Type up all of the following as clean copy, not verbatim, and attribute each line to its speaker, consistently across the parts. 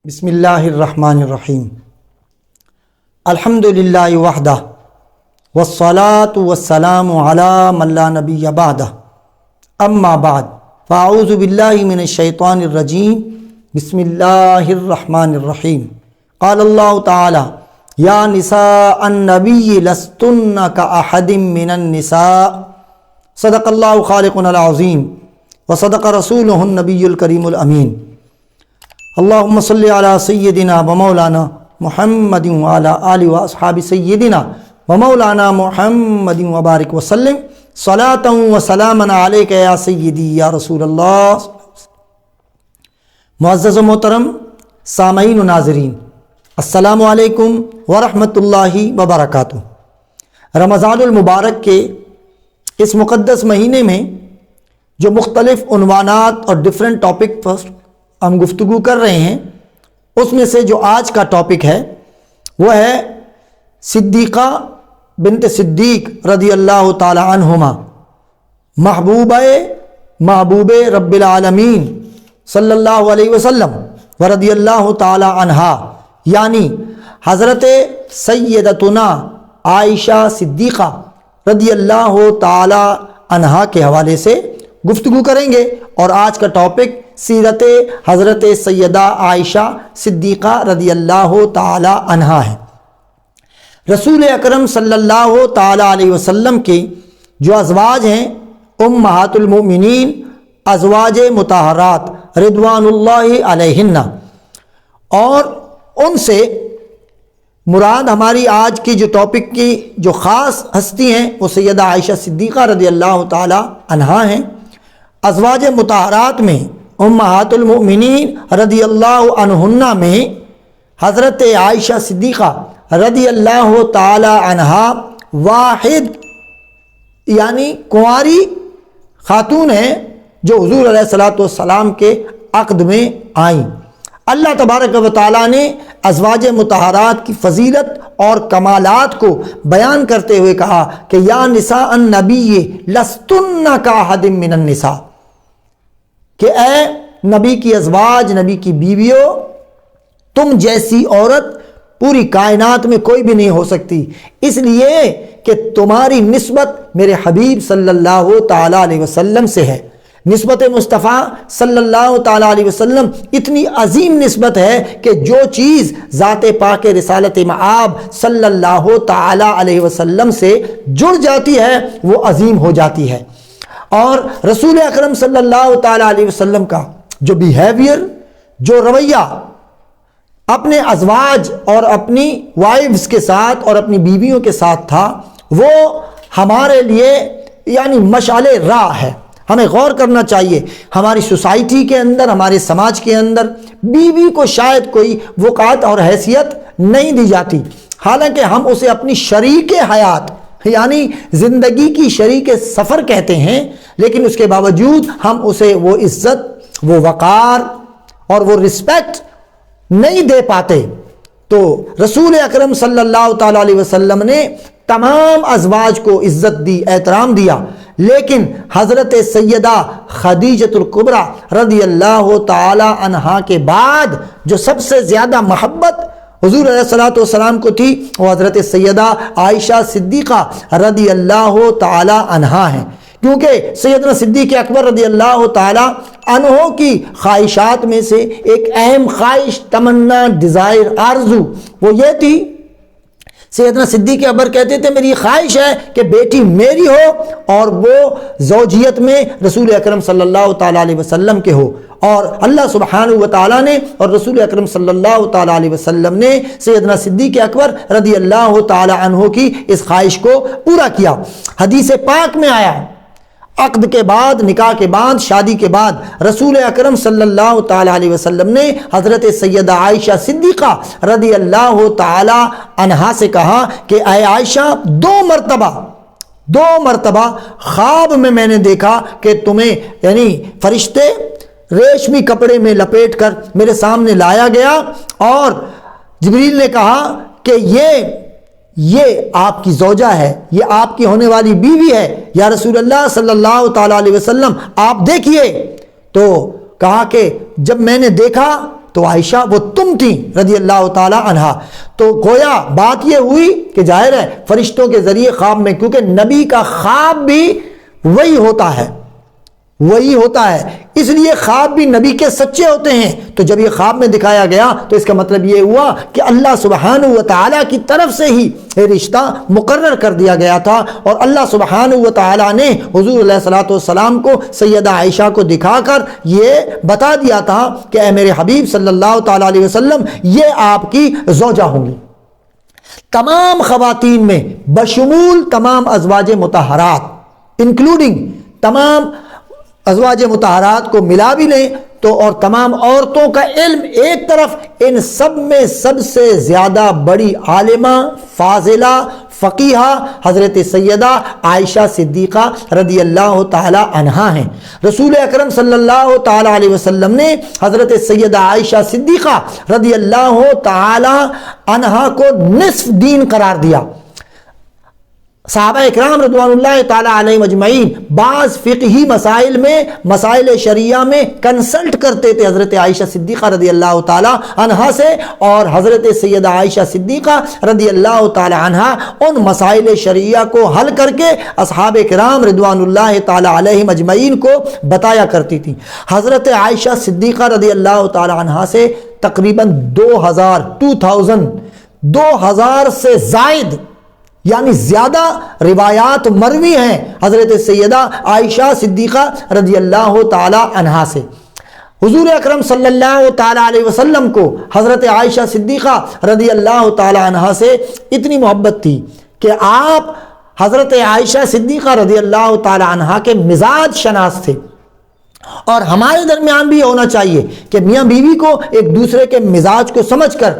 Speaker 1: بسم اللہ الرحمن الرحیم الحمد للہ وحدہ والصلاة والسلام علی من لا نبی بعدہ اما بعد فاعوذ باللہ من الشیطان الرجیم بسم اللہ الرحمن الرحیم قال اللہ تعالی یا نساء النبی لستن کاحد من النساء صدق اللہ خالقنا العظیم وصدق رسولہ النبی الکریم الامین اللہم صلی علی سیدنا و مولانا محمد وعلی آلہ و اصحاب سیدنا و مولانا محمد وبارک وسلم صلاۃ و سلاما علیک یا سیدی یا رسول اللہ۔ معزز و محترم سامعین و ناظرین، السلام علیکم ورحمۃ اللہ وبرکاتہ۔ رمضان المبارک کے اس مقدس مہینے میں جو مختلف عنوانات اور ڈیفرنٹ ٹاپک پر ہم گفتگو کر رہے ہیں، اس میں سے جو آج کا ٹاپک ہے وہ ہے صدیقہ بنت صدیق رضی اللہ تعالی عنہما، محبوب رب العالمین صلی اللہ علیہ وسلم و رضی اللہ تعالی عنہا، یعنی حضرت سیدتنا عائشہ صدیقہ رضی اللہ تعالی عنہا کے حوالے سے گفتگو کریں گے۔ اور آج کا ٹاپک سیرت حضرت سیدہ عائشہ صدیقہ رضی اللہ تعالی عنہا ہے۔ رسول اکرم صلی اللہ تعالی علیہ وسلم کے جو ازواج ہیں، امہات المؤمنین، ازواج مطہرات رضوان اللہ علیہن، اور ان سے مراد ہماری آج کی جو ٹاپک کی جو خاص ہستی ہیں وہ سیدہ عائشہ صدیقہ رضی اللہ تعالی عنہا ہیں۔ ازواج مطہرات میں امہات المؤمنین رضی اللہ عنہن میں حضرت عائشہ صدیقہ رضی اللہ تعالی عنہا واحد یعنی کنواری خاتون ہیں جو حضور علیہ الصلوۃ والسلام کے عقد میں آئیں۔ اللہ تبارک و تعالیٰ نے ازواج مطہرات کی فضیلت اور کمالات کو بیان کرتے ہوئے کہا کہ یا نساء النبی لستن کاحد من النساء، کہ اے نبی کی ازواج، نبی کی بیویوں، تم جیسی عورت پوری کائنات میں کوئی بھی نہیں ہو سکتی، اس لیے کہ تمہاری نسبت میرے حبیب صلی اللہ تعالی علیہ وسلم سے ہے۔ نسبت مصطفیٰ صلی اللہ تعالی علیہ وسلم اتنی عظیم نسبت ہے کہ جو چیز ذات پاک رسالت مآب صلی اللہ تعالی علیہ وسلم سے جڑ جاتی ہے وہ عظیم ہو جاتی ہے۔ اور رسول اکرم صلی اللہ تعالی علیہ وسلم کا جو بیہیویئر، جو رویہ اپنے ازواج اور اپنی وائفز کے ساتھ اور اپنی بیویوں کے ساتھ تھا، وہ ہمارے لیے یعنی مشعل راہ ہے۔ ہمیں غور کرنا چاہیے، ہماری سوسائٹی کے اندر، ہمارے سماج کے اندر بیوی کو شاید کوئی وقعت اور حیثیت نہیں دی جاتی، حالانکہ ہم اسے اپنی شریک حیات یعنی زندگی کی شریک سفر کہتے ہیں، لیکن اس کے باوجود ہم اسے وہ عزت، وہ وقار اور وہ رسپیکٹ نہیں دے پاتے۔ تو رسول اکرم صلی اللہ تعالی علیہ وسلم نے تمام ازواج کو عزت دی، احترام دیا، لیکن حضرت سیدہ خدیجۃ الکبریٰ رضی اللہ تعالی عنہا کے بعد جو سب سے زیادہ محبت حضور علیہ الصلوۃ والسلام کو تھی وہ حضرت سیدہ عائشہ صدیقہ رضی اللہ تعالی عنہا ہیں، کیونکہ سیدنا صدیق اکبر رضی اللہ تعالی عنہ کی خواہشات میں سے ایک اہم خواہش، تمنا، ڈیزائر، آرزو وہ یہ تھی، سیدنا صدیق اکبر کہتے تھے میری خواہش ہے کہ بیٹی میری ہو اور وہ زوجیت میں رسول اکرم صلی اللہ تعالی علیہ وسلم کے ہو، اور اللہ سبحانہ و تعالیٰ نے اور رسول اکرم صلی اللہ تعالی علیہ وسلم نے سیدنا صدیق اکبر رضی اللہ تعالی عنہ کی اس خواہش کو پورا کیا۔ حدیث پاک میں آیا عقد کے بعد، نکاح کے بعد، شادی کے بعد رسول اکرم صلی اللہ تعالی علیہ وسلم نے حضرت سیدہ عائشہ صدیقہ رضی اللہ تعالی عنہا سے کہا کہ اے عائشہ، دو مرتبہ خواب میں نے دیکھا کہ تمہیں یعنی فرشتے ریشمی کپڑے میں لپیٹ کر میرے سامنے لایا گیا، اور جبریل نے کہا کہ یہ آپ کی زوجہ ہے، یہ آپ کی ہونے والی بیوی ہے، یا رسول اللہ صلی اللہ تعالی علیہ وسلم آپ دیکھیے۔ تو کہا کہ جب میں نے دیکھا تو عائشہ وہ تم ام تھیں رضی اللہ تعالی عنہا۔ تو گویا بات یہ ہوئی کہ ظاہر ہے فرشتوں کے ذریعے خواب میں، کیونکہ نبی کا خواب بھی وہی ہوتا ہے، اس لیے خواب بھی نبی کے سچے ہوتے ہیں۔ تو جب یہ خواب میں دکھایا گیا تو اس کا مطلب یہ ہوا کہ اللہ سبحانہ و تعالیٰ کی طرف سے ہی یہ رشتہ مقرر کر دیا گیا تھا، اور اللہ سبحانہ و تعالیٰ نے حضور علیہ الصلوۃ والسلام کو سیدہ عائشہ کو دکھا کر یہ بتا دیا تھا کہ اے میرے حبیب صلی اللہ تعالیٰ علیہ وسلم یہ آپ کی زوجہ ہوں گی۔ تمام خواتین میں بشمول تمام ازواج مطہرات، انکلوڈنگ تمام ازواج مطہرات کو ملا بھی لیں تو، اور تمام عورتوں کا علم ایک طرف، ان سب میں سب سے زیادہ بڑی عالمہ، فاضلہ، فقیہہ حضرت سیدہ عائشہ صدیقہ رضی اللہ تعالی عنہا ہیں۔ رسول اکرم صلی اللہ تعالی علیہ وسلم نے حضرت سیدہ عائشہ صدیقہ رضی اللہ تعالی عنہا کو نصف دین قرار دیا۔ صحابہ اکرام رضوان اللہ تعالی علیہم اجمعین بعض فقہی مسائل میں، مسائل شریعہ میں کنسلٹ کرتے تھے حضرت عائشہ صدیقہ رضی اللہ تعالی عنہا سے، اور حضرت سیدہ عائشہ صدیقہ رضی اللہ تعالی عنہا ان مسائل شریعہ کو حل کر کے اصحاب اکرام رضوان اللہ تعالی علیہم اجمعین کو بتایا کرتی تھی۔ حضرت عائشہ صدیقہ رضی اللہ تعالی عنہا سے تقریباً 2000 سے زائد یعنی زیادہ روایات مروی ہیں حضرت سیدہ عائشہ صدیقہ رضی اللہ تعالی عنہا سے۔ حضور اکرم صلی اللہ تعالی علیہ وسلم کو حضرت عائشہ صدیقہ رضی اللہ تعالی عنہا سے اتنی محبت تھی کہ آپ حضرت عائشہ صدیقہ رضی اللہ تعالی عنہا کے مزاج شناس تھے، اور ہمارے درمیان بھی ہونا چاہیے کہ میاں بیوی کو ایک دوسرے کے مزاج کو سمجھ کر،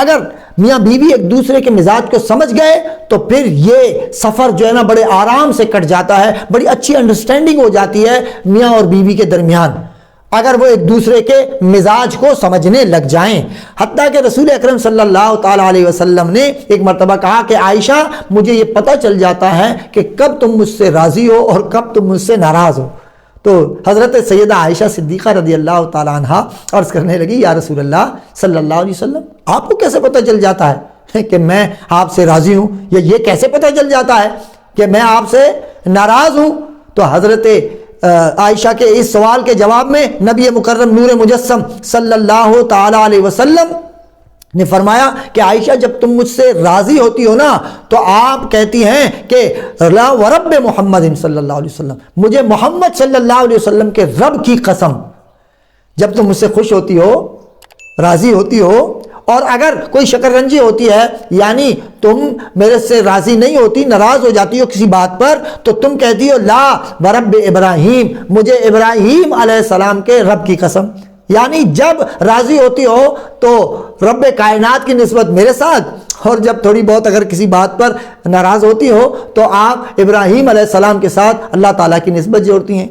Speaker 1: اگر میاں بیوی ایک دوسرے کے مزاج کو سمجھ گئے تو پھر یہ سفر جو ہے نا بڑے آرام سے کٹ جاتا ہے، بڑی اچھی انڈرسٹینڈنگ ہو جاتی ہے میاں اور بیوی کے درمیان، اگر وہ ایک دوسرے کے مزاج کو سمجھنے لگ جائیں۔ حتیٰ کہ رسول اکرم صلی اللہ تعالی علیہ وسلم نے ایک مرتبہ کہا کہ عائشہ مجھے یہ پتہ چل جاتا ہے کہ کب تم مجھ سے راضی ہو اور کب تم مجھ سے ناراض ہو۔ تو حضرت سیدہ عائشہ صدیقہ رضی اللہ تعالی عنہا عرض کرنے لگی یا رسول اللہ صلی اللہ علیہ وسلم آپ کو کیسے پتہ چل جاتا ہے کہ میں آپ سے راضی ہوں، یا یہ کیسے پتہ چل جاتا ہے کہ میں آپ سے ناراض ہوں؟ تو حضرت عائشہ کے اس سوال کے جواب میں نبی مکرم نور مجسم صلی اللہ تعالی علیہ وسلم نے فرمایا کہ عائشہ جب تم مجھ سے راضی ہوتی ہو نا تو آپ کہتی ہیں کہ لا ورب محمد صلی اللہ علیہ وسلم، مجھے محمد صلی اللہ علیہ وسلم کے رب کی قسم، جب تم مجھ سے خوش ہوتی ہو، راضی ہوتی ہو، اور اگر کوئی شکر رنجی ہوتی ہے یعنی تم میرے سے راضی نہیں ہوتی، ناراض ہو جاتی ہو کسی بات پر، تو تم کہتی ہو لا ورب ابراہیم، مجھے ابراہیم علیہ السلام کے رب کی قسم، یعنی جب راضی ہوتی ہو تو رب کائنات کی نسبت میرے ساتھ، اور جب تھوڑی بہت اگر کسی بات پر ناراض ہوتی ہو تو آپ ابراہیم علیہ السلام کے ساتھ اللہ تعالیٰ کی نسبت جوڑتی ہیں۔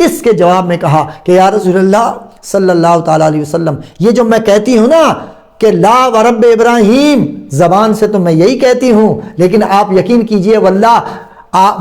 Speaker 1: اس کے جواب میں کہا کہ یا رسول اللہ صلی اللہ تعالیٰ علیہ وسلم یہ جو میں کہتی ہوں نا کہ لا ورب ابراہیم، زبان سے تو میں یہی کہتی ہوں، لیکن آپ یقین کیجئے واللہ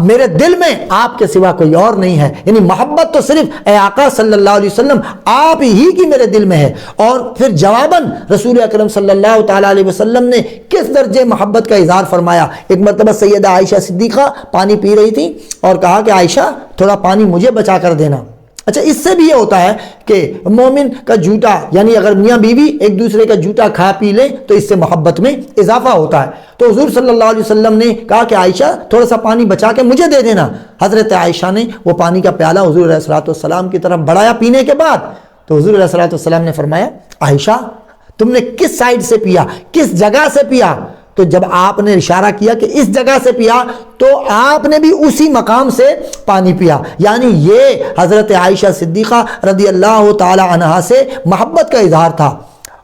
Speaker 1: میرے دل میں آپ کے سوا کوئی اور نہیں ہے، یعنی محبت تو صرف اے آقا صلی اللہ علیہ وسلم آپ ہی کی میرے دل میں ہے۔ اور پھر جواباً رسول اکرم صلی اللہ تعالی علیہ وسلم نے کس درجے محبت کا اظہار فرمایا۔ ایک مرتبہ سیدہ عائشہ صدیقہ پانی پی رہی تھی اور کہا کہ عائشہ تھوڑا پانی مجھے بچا کر دینا۔ اچھا، اس سے بھی یہ ہوتا ہے کہ مومن کا جھوٹا، یعنی اگر میاں بیوی ایک دوسرے کا جھوٹا کھا پی لیں تو اس سے محبت میں اضافہ ہوتا ہے۔ تو حضور صلی اللہ علیہ وسلم نے کہا کہ عائشہ تھوڑا سا پانی بچا کے مجھے دے دینا۔ حضرت عائشہ نے وہ پانی کا پیالہ حضور علیہ الصلوۃ والسلام کی طرف بڑھایا پینے کے بعد، تو حضور علیہ الصلوۃ والسلام نے فرمایا عائشہ تم نے کس سائڈ سے پیا، کس جگہ سے پیا؟ تو جب آپ نے اشارہ کیا کہ اس جگہ سے پیا تو آپ نے بھی اسی مقام سے پانی پیا، یعنی یہ حضرت عائشہ صدیقہ رضی اللہ تعالی عنہا سے محبت کا اظہار تھا۔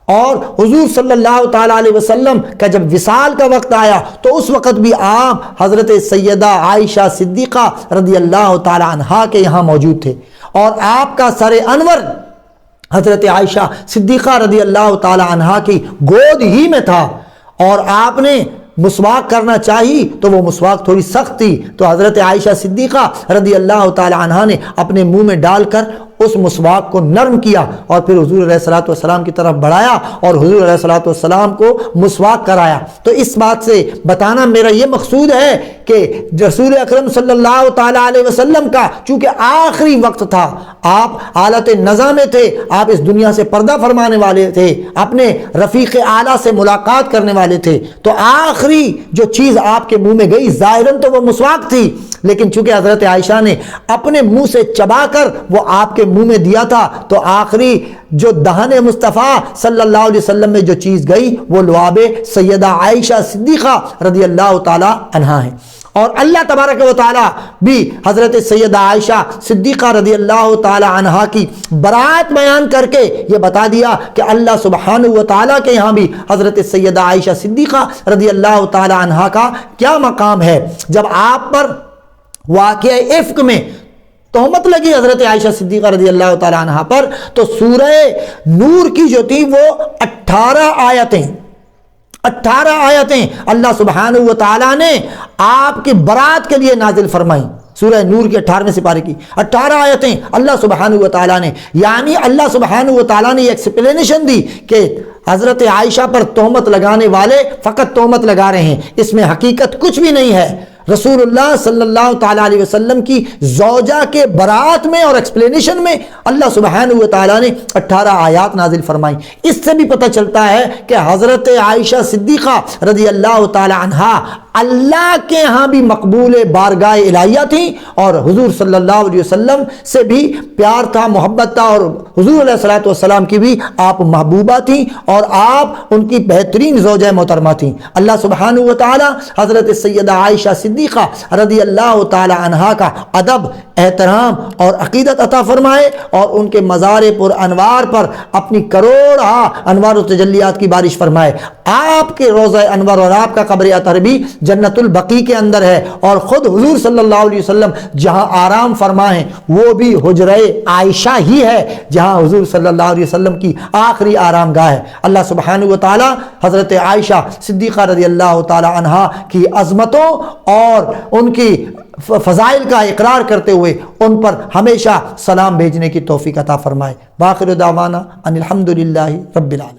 Speaker 1: اور حضور صلی اللہ تعالی علیہ وسلم کا جب وصال کا وقت آیا تو اس وقت بھی آپ حضرت سیدہ عائشہ صدیقہ رضی اللہ تعالی عنہا کے یہاں موجود تھے، اور آپ کا سر انور حضرت عائشہ صدیقہ رضی اللہ تعالی عنہا کی گود ہی میں تھا، اور آپ نے مسواک کرنا چاہی تو وہ مسواک تھوڑی سخت تھی، تو حضرت عائشہ صدیقہ رضی اللہ تعالی عنہا نے اپنے منہ میں ڈال کر اس مسواک کو نرم کیا اور پھر حضور علیہ الصلوۃ والسلام کی طرف بڑھایا اور حضور علیہ الصلوۃ والسلام کو مسواک کرایا۔ تو اس بات سے بتانا میرا یہ مقصود ہے کہ رسول اکرم صلی اللہ تعالیٰ علیہ وسلم کا چونکہ آخری وقت تھا، آپ حالت نزا میں تھے، آپ اس دنیا سے پردہ فرمانے والے تھے، اپنے رفیق اعلیٰ سے ملاقات کرنے والے تھے، تو آخری جو چیز آپ کے منہ میں گئی ظاہراً تو وہ مسواک تھی، لیکن چونکہ حضرت عائشہ نے اپنے منہ سے چبا کر وہ آپ کے منہ میں دیا تھا، تو آخری جو دہن مصطفیٰ صلی اللہ علیہ وسلم میں جو چیز گئی وہ لعاب سیدہ عائشہ صدیقہ رضی اللہ تعالی عنہا ہے۔ اور اللہ تبارک و تعالی بھی حضرت سیدہ عائشہ صدیقہ رضی اللہ تعالی عنہا کی برات بیان کر کے یہ بتا دیا کہ اللہ سبحانہ و تعالی کے یہاں بھی حضرت سیدہ عائشہ صدیقہ رضی اللہ تعالی عنہا کا کیا مقام ہے۔ جب آپ پر واقعہ افک میں تہمت لگی حضرت عائشہ صدیقہ رضی اللہ تعالی عنہا پر، تو سورہ نور کی جو تھی وہ 18 آیتیں اللہ سبحانہ و تعالیٰ نے آپ کی برات کے لیے نازل فرمائیں۔ سورہ نور کے 18ویں سپارے کی 18 آیتیں اللہ سبحانہ و تعالیٰ نے، یعنی اللہ سبحانہ و تعالیٰ نے یہ ایکسپلینیشن دی کہ حضرت عائشہ پر تہمت لگانے والے فقط تہمت لگا رہے ہیں، اس میں حقیقت کچھ بھی نہیں ہے۔ رسول اللہ صلی اللہ تعالیٰ علیہ وسلم کی زوجہ کے برات میں اور ایکسپلینیشن میں اللہ سبحانہ و تعالیٰ نے 18 آیات نازل فرمائی۔ اس سے بھی پتہ چلتا ہے کہ حضرت عائشہ صدیقہ رضی اللہ تعالیٰ عنہا اللہ کے ہاں بھی مقبول بارگاہ الہیہ تھیں، اور حضور صلی اللہ علیہ وسلم سے بھی پیار تھا، محبت تھا، اور حضور علیہ الصلوۃ والسلام کی بھی آپ محبوبہ تھیں اور آپ ان کی بہترین زوجہ محترمہ تھیں۔ اللہ سبحانہ و تعالیٰ حضرت سیدہ عائشہ صدیقہ رضی اللہ تعالی عنہا کا ادب، احترام اور عقیدت عطا فرمائے، اور ان کے مزار پر انوار پر اپنی کروڑہ انوار و تجلیات کی بارش فرمائے۔ آپ کے روضہ انور اور آپ کا قبر اطہر بھی جنت البقیع کے اندر ہے، اور خود حضور صلی اللہ علیہ وسلم جہاں آرام فرما ہیں وہ بھی حجرہ عائشہ ہی ہے، جہاں حضور صلی اللہ علیہ وسلم کی آخری آرام گاہ ہے۔ اللہ سبحانہ و تعالی حضرت عائشہ صدیقہ رضی اللہ تعالی عنہا کی عظمتوں اور ان کی فضائل کا اقرار کرتے ہوئے ان پر ہمیشہ سلام بھیجنے کی توفیق عطا فرمائے۔ وآخر دعوانا ان الحمدللہ رب العالمین۔